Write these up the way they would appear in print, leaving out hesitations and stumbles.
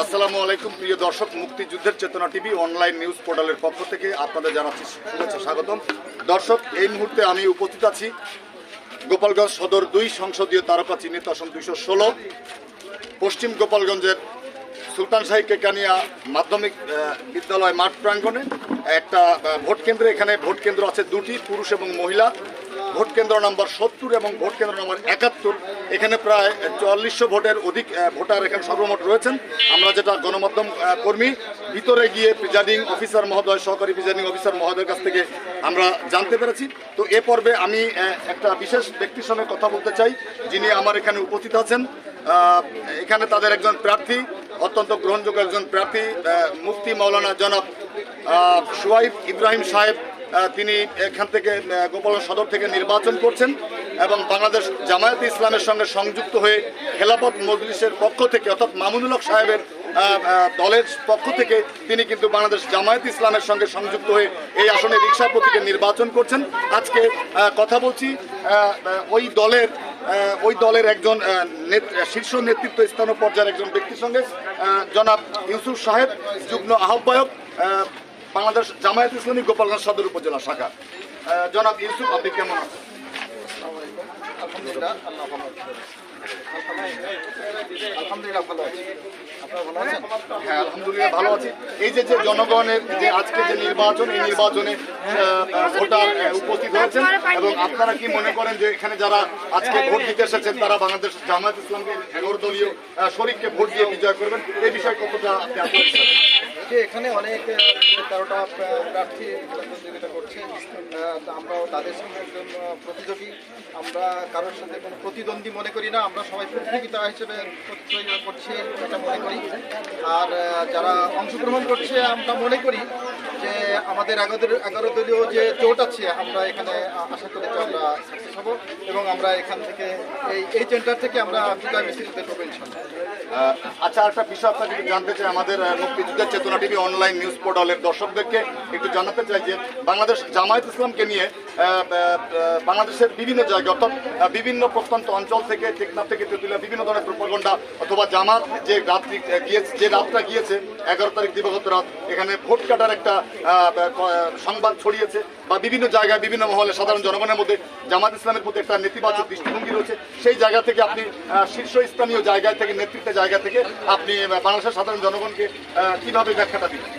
আসসালামু আলাইকুম প্রিয় দর্শক, মুক্তিযুদ্ধের চেতনা টিভি অনলাইন নিউজ পোর্টালের পক্ষ থেকে আপনাদের জানাচ্ছি শুভেচ্ছা স্বাগতম। দর্শক, এই মুহূর্তে আমি উপস্থিত আছি গোপালগঞ্জ সদর 2 সংসদীয় তারকা চিহ্নিত আসন 216 পশ্চিম গোপালগঞ্জের সুলতান শাহী কেকানিয়া মাধ্যমিক বিদ্যালয় মাঠ প্রাঙ্গণে একটা ভোট কেন্দ্রে। এখানে ভোট কেন্দ্র আছে দুটি, পুরুষ এবং মহিলা। ভোট কেন্দ্র নম্বর 70 এবং ভোট কেন্দ্র নম্বর 71। এখানে প্রায় 4400 ভোটের অধিক ভোটার এখানে সর্বমোট রয়েছেন। আমরা যেটা গণমাধ্যম কর্মী ভিতরে গিয়ে প্রিজাইডিং অফিসার মহোদয়, সহকারী প্রিজাইডিং অফিসার মহোদয়ের কাছ থেকে আমরা জানতে পেরেছি। তো এ পর্বে আমি একটা বিশেষ ব্যক্তির সঙ্গে কথা বলতে চাই, যিনি আমার এখানে উপস্থিত আছেন। এখানে তাদের একজন প্রার্থী, অত্যন্ত গ্রহণযোগ্য একজন প্রার্থী, মুফতি মাওলানা জনাব সোহাইব ইব্রাহিম সাহেব। তিনি এখান থেকে গোপালগঞ্জ সদর থেকে নির্বাচন করছেন এবং বাংলাদেশ জামায়াতে ইসলামের সঙ্গে সংযুক্ত হয়ে খেলাফত মজলিসের পক্ষ থেকে, অর্থাৎ মামুনুল হক সাহেবের দলের পক্ষ থেকে তিনি কিন্তু বাংলাদেশ জামায়াতে ইসলামের সঙ্গে সংযুক্ত হয়ে এই আসনে রিকশা প্রতীকে নির্বাচন করছেন। আজকে কথা বলছি ওই দলের একজন শীর্ষ নেতৃত্ব স্থানীয় পর্যায়ের একজন ব্যক্তির সঙ্গে, জনাব ইউসুফ সাহেব, যুগ্ম আহ্বায়ক বাংলাদেশ জামায়াত ইসলামী গোপালগঞ্জ সদর উপজেলা শাখা। জনাব ইউসুফ, আপনি কেমন আছেন? আলহামদুলিল্লাহ ভালো আছি। হ্যাঁ, আলহামদুলিল্লাহ ভালো আছি। এই যে জনগণের যে আজকে যে নির্বাচন, এই নির্বাচনে ভোটার উপস্থিত হয়েছেন এবং আপনারা কি মনে করেন যে এখানে যারা আজকে ভোট দিতে এসেছেন তারা বাংলাদেশ জামায়াত ইসলামকে 11 দলীয় শরীককে ভোট দিয়ে বিজয় করবেন, এই বিষয়ে কতটা আপনি আত্মবিশ্বাসী? যে এখানে অনেক 13টা প্রার্থী প্রতিযোগিতা করছে, আমরাও তাদের সঙ্গে একজন প্রতিযোগী। আমরা কারোর সাথে কোনো প্রতিদ্বন্দ্বী মনে করি না, আমরা সবাই প্রতিযোগিতা হিসেবে প্রতিযোগিতা করছি এটা মনে করি। আর যারা অংশগ্রহণ করছে আমরা মনে করি যে আমাদের 11 দলীয় যে জোট আছে, আমরা এখানে আশা করি যে আমরা সাকসেস হব এবং আমরা এখান থেকে এই সেন্টার থেকে আমরা বিজয় মিছিল করবো ইনশাআল্লাহ। আচ্ছা, একটা বিষয় আপনাকে জানতে চাই, আমাদের মুক্তিযুদ্ধের চেতনা টিভি অনলাইন নিউজ পোর্টালের দর্শকদেরকে একটু জানাতে চাই যে বাংলাদেশ জামায়াত ইসলামকে নিয়ে বাংলাদেশের বিভিন্ন জায়গায়, অর্থাৎ বিভিন্ন প্রত্যন্ত অঞ্চল থেকে, টেকনাফ থেকে তেঁতুলিয়া, বিভিন্ন ধরনের প্রোপাগান্ডা অথবা জামাত যে রাতটা গিয়েছে 11 তারিখ দিবাগত রাত, এখানে ভোট কাটার একটা সংবাদ ছড়িয়েছে বা বিভিন্ন জায়গায় বিভিন্ন মহলে সাধারণ জনগণের মধ্যে জামাত ইসলামের প্রতি একটা নেতিবাচক দৃষ্টিভঙ্গি রয়েছে। সেই জায়গা থেকে আপনি শীর্ষস্থানীয় জায়গায় থেকে, নেতৃত্বের জায়গা থেকে আপনি বাংলাদেশের সাধারণ জনগণকে কিভাবে ব্যাখ্যাটা দিবেন?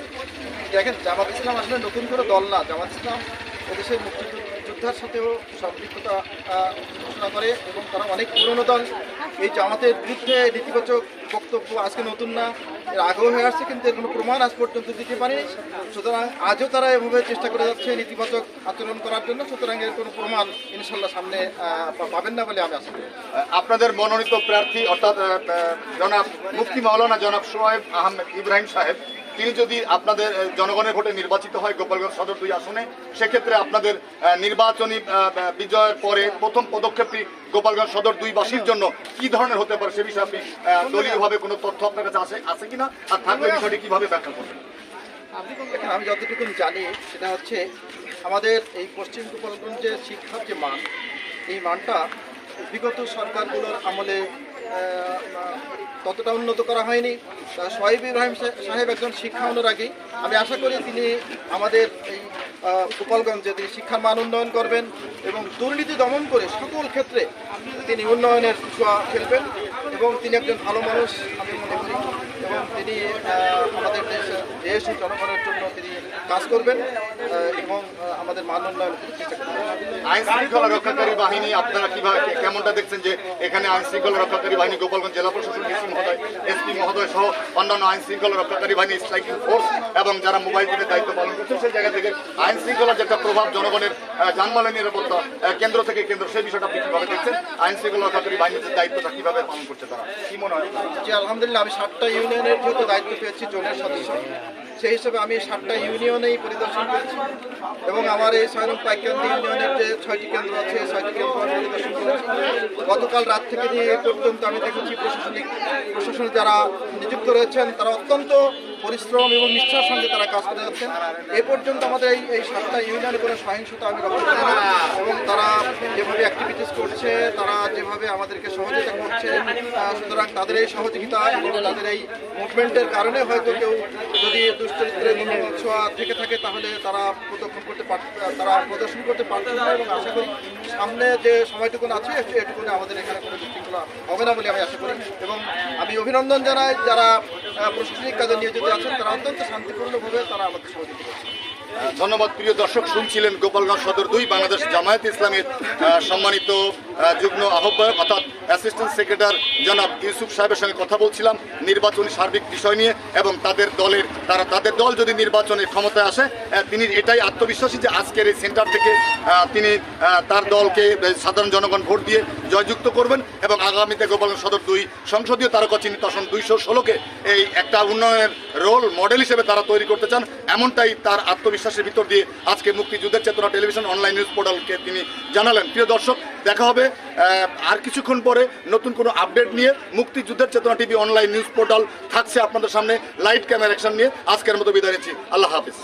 দেখেন, জামাত ইসলাম আসলে নতুন করে দল না। জামাত ইসলাম এদেশের মুক্তিযোদ্ধার সাথেও সম্পৃক্ততা ঘোষণা করে এবং তারা অনেক পুরনো দল। এই জামাতের বিরুদ্ধে নেতিবাচক বক্তব্য আজকে নতুন না, এর আগেও হয়ে আসছে, কিন্তু এর কোনো প্রমাণ আজ পর্যন্ত দিতে পারেনি। সুতরাং আজও তারা এভাবে চেষ্টা করে যাচ্ছে নেতিবাচক আচরণ করার জন্য। সুতরাং এর কোনো প্রমাণ ইনশাল্লাহ সামনে পাবেন না বলে আমি আশা করি। আপনাদের মনোনীত প্রার্থী অর্থাৎ জনাব মুফতি মাওলানা জনাব সোহাইব ইব্রাহিম সাহেব, তিনি যদি আপনাদের জনগণের ভোটে নির্বাচিত হয় গোপালগঞ্জ সদর 2 আসনে, সেক্ষেত্রে আপনাদের নির্বাচনী বিজয়ের পরে প্রথম পদক্ষেপটি গোপালগঞ্জ সদর 2 বাসীর জন্য কি ধরনের হতে পারে, সে বিষয়ে আপনি দলীয়ভাবে কোনো তথ্য আপনার কাছে আছে কিনা, আর থাকলে বিষয়টি কিভাবে ব্যাখ্যা করবেন? আমি যতটুকু জানি সেটা হচ্ছে, আমাদের এই পশ্চিম গোপালগঞ্জের শিক্ষার যে মান, এই মানটা বিগত সরকারগুলোর আমলে ততটা উন্নত করা হয়নি। সোহাইব ইব্রাহিম সাহেব একজন শিক্ষা অনুরাগী। আমি আশা করি তিনি আমাদের এই গোপালগঞ্জে তিনি শিক্ষার মান উন্নয়ন করবেন এবং দুর্নীতি দমন করে সকল ক্ষেত্রে তিনি উন্নয়নের ছোঁয়া ফেলবেন এবং তিনি একজন ভালো মানুষ আমি মনে করি এবং তিনি আমাদের দেশ ও জনগণের জন্য তিনি কাজ করবেন এবং আমাদের মান উন্নয়নের চেষ্টা করবেন। আইন শৃঙ্খলা রক্ষাকারী বাহিনী আপনারা কিভাবে কেমনটা দেখছেন যে এখানে আইন শৃঙ্খলা রক্ষাকারী বাহিনী গোপালগঞ্জ জেলা প্রশাসন ডিসি মহোদয়, এসপি মহোদয় সহ অন্যান্য আইন শৃঙ্খলা রক্ষাকারী বাহিনী, স্ট্রাইকিং ফোর্স এবং যারা মোবাইল টিমের দায়িত্ব পালন করছেন, সেই জায়গা থেকে আইন শৃঙ্খলার যে একটা প্রভাব জনগণের যানবাহনের নিরাপত্তা কেন্দ্র থেকে কেন্দ্র, সেই বিষয়টা আপনি কিভাবে দেখছেন? আইন শৃঙ্খলা রক্ষাকারী বাহিনীর দায়িত্বটা কিভাবে পালন করছে তারা, কি মনে হয়? জি, আলহামদুলিল্লাহ, আমি 7টা ইউনিয়নের যেহেতু দায়িত্ব পেয়েছি জোনের সদস্য, সেই হিসাবে আমি 7টা ইউনিয়নেই পরিদর্শন করেছি এবং আমার এই 6 নং পাইকান্দি ইউনিয়নের যে 6টি কেন্দ্র আছে, 6টি কেন্দ্র পরিদর্শন করেছি। গতকাল রাত থেকে নিয়ে এ পর্যন্ত আমি দেখেছি প্রশাসনে যারা নিযুক্ত রয়েছেন তারা অত্যন্ত পরিশ্রম এবং নিষ্ঠার সঙ্গে তারা কাজ করে যাচ্ছেন। এ পর্যন্ত আমাদের এই 7টা ইউনিয়নে কোনো সহিংসতা আমি লক্ষ্য করি না, এবং তারা যেভাবে অ্যাক্টিভিটিস করছে, তারা যেভাবে আমাদেরকে সহযোগিতা করছে, সুতরাং তাদের এই সহযোগিতা এবং তাদের এই মুভমেন্টের কারণে হয়তো কেউ যদি দুশ্চরিত্রের কোনো ছোঁয়া থেকে থাকে তাহলে তারা প্রদর্শন করতে পারছে না, এবং আশা করি সামনে যে সময়টুকুন আছে এটুকুনে আমাদের এখানে কোনো বিশৃঙ্খলা হবে না বলে আমি আশা করি। এবং আমি অভিনন্দন জানাই যারা প্রশাসনিক কাজে নিয়োজিত আছেন, তারা অত্যন্ত শান্তিপূর্ণভাবে তারা আমাদের সহযোগিতা করছে। ধন্যবাদ। প্রিয় দর্শক, শুনছিলেন গোপালগঞ্জ সদর 2 বাংলাদেশ জামায়াত ইসলামের সম্মানিত যুগ্ম আহ্বায়ক অর্থাৎ অ্যাসিস্ট্যান্ট সেক্রেটারি জনাব ইউসুফ সাহেবের সঙ্গে কথা বলছিলাম নির্বাচনী সার্বিক বিষয় নিয়ে, এবং তাদের দল যদি নির্বাচনে ক্ষমতায় আসে তিনি এটাই আত্মবিশ্বাসী যে আজকের এই সেন্টার থেকে তিনি তার দলকে সাধারণ জনগণ ভোট দিয়ে জয়যুক্ত করবেন, এবং আগামীতে গোপালগঞ্জ সদর 2 সংসদীয় তারকা চিহ্নিত আসন 216কে এই একটা উন্নয়নের রোল মডেল হিসেবে তারা তৈরি করতে চান, এমনটাই তার আত্মবিশ্বাসের ভিতর দিয়ে আজকে মুক্তিযুদ্ধের চেতনা টেলিভিশন অনলাইন নিউজ পোর্টালকে তিনি জানালেন। প্রিয় দর্শক, দেখা হবে আর কিছুক্ষণ পরে নতুন কোনো আপডেট নিয়ে। মুক্তিযুদ্ধের চেতনা টিভি অনলাইন নিউজ পোর্টাল থাকছে আপনাদের সামনে লাইট ক্যামেরা অ্যাকশন নিয়ে। আজকের মতো বিদায় নিচ্ছি। আল্লাহ হাফিজ।